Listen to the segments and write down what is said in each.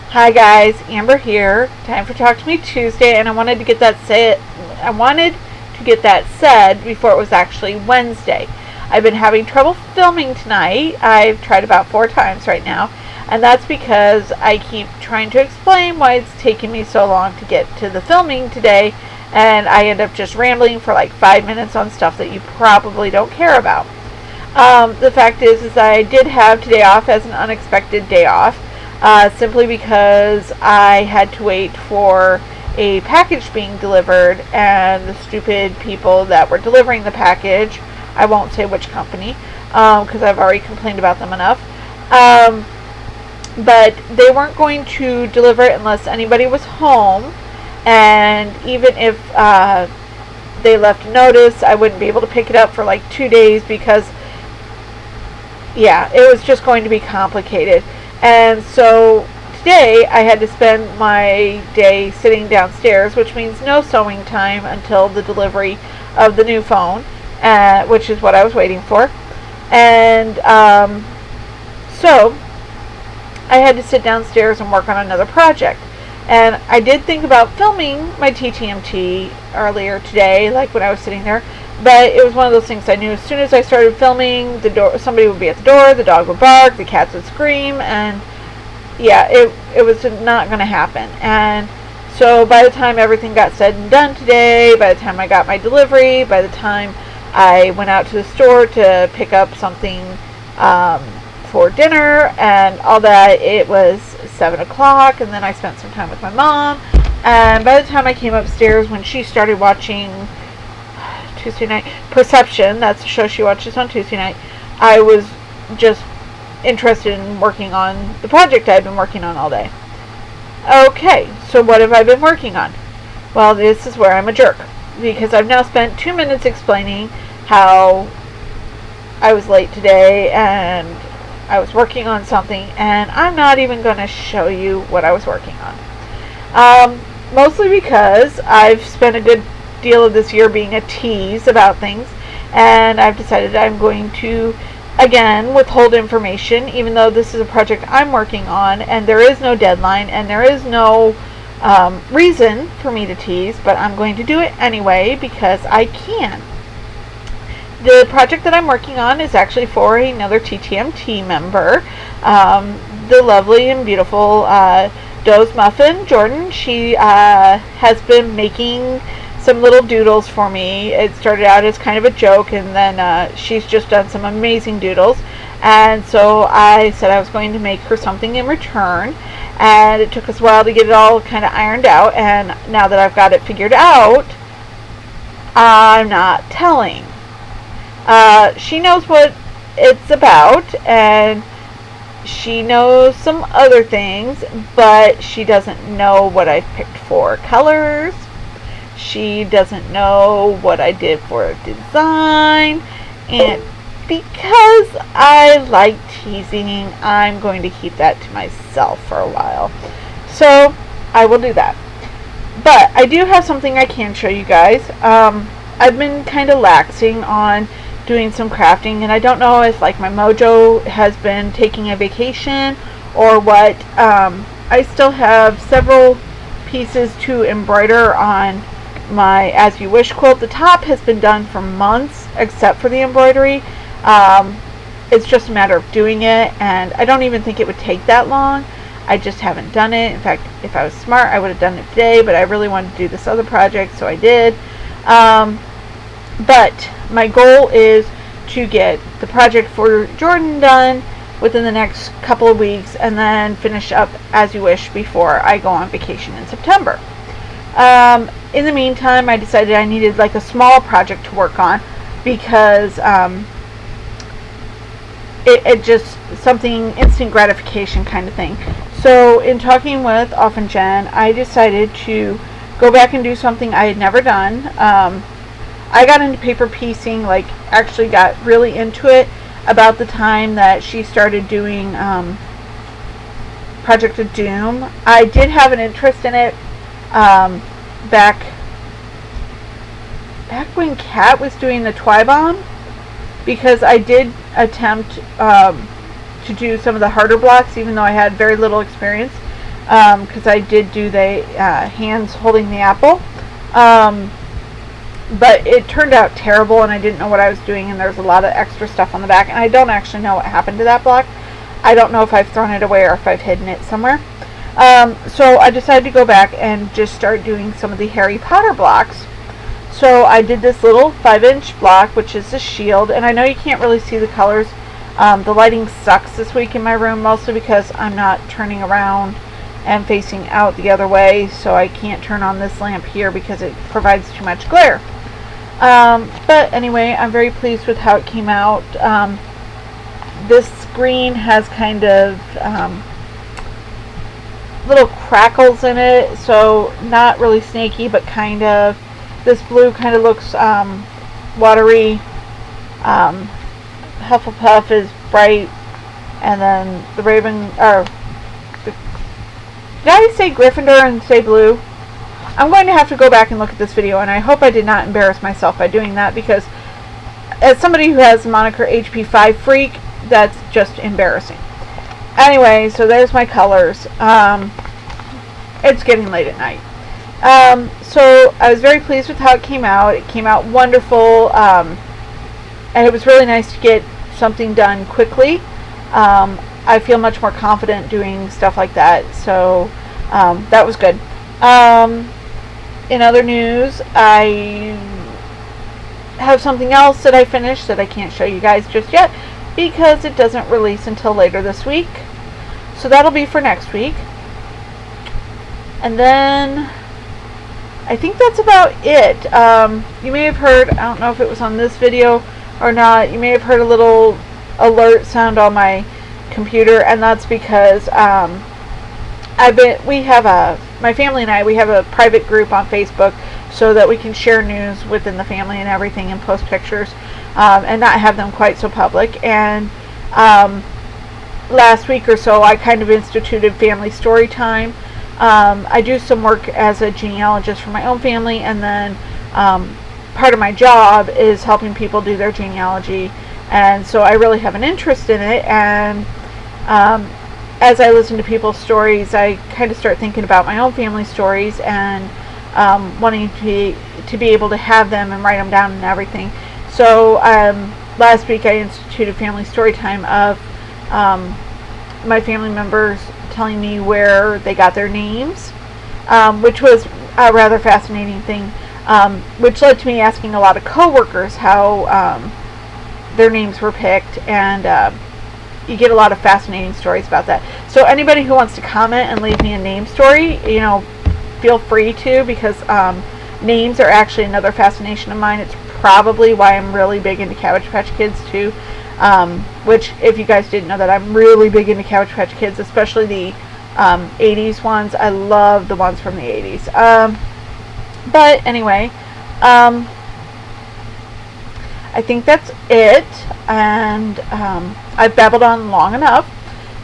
Hi guys, Amber here. Time for Talk to Me Tuesday, and I wanted to get that said before it was actually Wednesday. I've been having trouble filming tonight. I've tried about 4 times right now, and that's because I keep trying to explain why it's taking me so long to get to the filming today, and I end up just rambling for like 5 minutes on stuff that you probably don't care about. The fact is I did have today off as an unexpected day off. Simply because I had to wait for a package being delivered, and the stupid people that were delivering the package, I won't say which company, because I've already complained about them enough, but they weren't going to deliver it unless anybody was home, and even if they left notice, I wouldn't be able to pick it up for like 2 days because, yeah, it was just going to be complicated. And so today I had to spend my day sitting downstairs, which means no sewing time until the delivery of the new phone, which is what I was waiting for. And so I had to sit downstairs and work on another project. And I did think about filming my Ttmt earlier today, like when I was sitting there. But it was one of those things I knew as soon as I started filming, somebody would be at the door, the dog would bark, the cats would scream, and yeah, it was not going to happen. And so by the time everything got said and done today, by the time I got my delivery, by the time I went out to the store to pick up something for dinner and all that, it was 7 o'clock, and then I spent some time with my mom. And by the time I came upstairs, when she started watching Tuesday night Perception, that's the show she watches on Tuesday night, I was just interested in working on the project I've been working on all day. Okay, so what have I been working on? Well, this is where I'm a jerk, because I've now spent 2 minutes explaining how I was late today and I was working on something, and I'm not even going to show you what I was working on. Mostly because I've spent a good deal of this year being a tease about things, and I've decided I'm going to again withhold information, even though this is a project I'm working on and there is no deadline and there is no reason for me to tease, but I'm going to do it anyway because I can. The project that I'm working on is actually for another Ttmt member, the lovely and beautiful Doe's Muffin, Jordan. She has been making some little doodles for me. It started out as kind of a joke, and then she's just done some amazing doodles, and so I said I was going to make her something in return, and it took us a while to get it all kind of ironed out, and now that I've got it figured out, I'm not telling. She knows what it's about, and she knows some other things, but she doesn't know what I picked for colors. She doesn't know what I did for design, and because I like teasing, I'm going to keep that to myself for a while. So I will do that. But I do have something I can show you guys. I've been kind of laxing on doing some crafting, and I don't know if like my mojo has been taking a vacation or what. I still have several pieces to embroider on my As You Wish quilt. The top has been done for months except for the embroidery. It's just a matter of doing it, and I don't even think it would take that long. I just haven't done it. In fact, if I was smart, I would have done it today, but I really wanted to do this other project, so I did. But my goal is to get the project for Jordan done within the next couple of weeks, and then finish up As You Wish before I go on vacation in September. In the meantime, I decided I needed like a small project to work on because it just something instant gratification kind of thing. So in talking with Off and Jen, I decided to go back and do something I had never done. I got into paper piecing, like actually got really into it about the time that she started doing Project of Doom. I did have an interest in it back when Kat was doing the Twibomb, because I did attempt to do some of the harder blocks, even though I had very little experience. because I did do the hands holding the apple. But it turned out terrible, and I didn't know what I was doing, and there's a lot of extra stuff on the back, and I don't actually know what happened to that block. I don't know if I've thrown it away or if I've hidden it somewhere. So I decided to go back and just start doing some of the Harry Potter blocks. So I did this little 5-inch block, which is the shield, and I know you can't really see the colors. The lighting sucks this week in my room, mostly because I'm not turning around and facing out the other way, so I can't turn on this lamp here because it provides too much glare. But anyway, I'm very pleased with how it came out. This green has kind of little crackles in it, so not really snaky, but kind of. This blue kind of looks watery. Hufflepuff is bright, and then the Raven, or did I say Gryffindor and say blue? I'm going to have to go back and look at this video, and I hope I did not embarrass myself by doing that, because as somebody who has the moniker HP5 Freak, that's just embarrassing. Anyway, so there's my colors. It's getting late at night. So I was very pleased with how it came out. It came out wonderful, and it was really nice to get something done quickly. I feel much more confident doing stuff like that, so that was good. In other news, I have something else that I finished that I can't show you guys just yet because it doesn't release until later this week. So that'll be for next week. And then I think that's about it. You may have heard, I don't know if it was on this video or not, you may have heard a little alert sound on my computer, and that's because my family and I, we have a private group on Facebook so that we can share news within the family and everything and post pictures and not have them quite so public. And last week or so I kind of instituted family story time. I do some work as a genealogist for my own family, and then part of my job is helping people do their genealogy, and so I really have an interest in it. And as I listen to people's stories, I kind of start thinking about my own family stories and wanting to be able to have them and write them down and everything. So last week I instituted family story time of my family members telling me where they got their names, which was a rather fascinating thing, which led to me asking a lot of coworkers how their names were picked, and you get a lot of fascinating stories about that. So anybody who wants to comment and leave me a name story, feel free to, because names are actually another fascination of mine. It's probably why I'm really big into Cabbage Patch Kids too, which, if you guys didn't know that, I'm really big into Cabbage Patch Kids, especially the 80s ones. I love the ones from the 80s. But anyway, I think that's it, and I've babbled on long enough,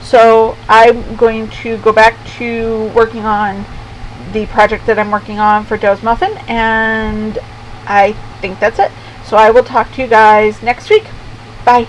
so I'm going to go back to working on the project that I'm working on for Doe's Muffin, and I think that's it. So I will talk to you guys next week. Bye.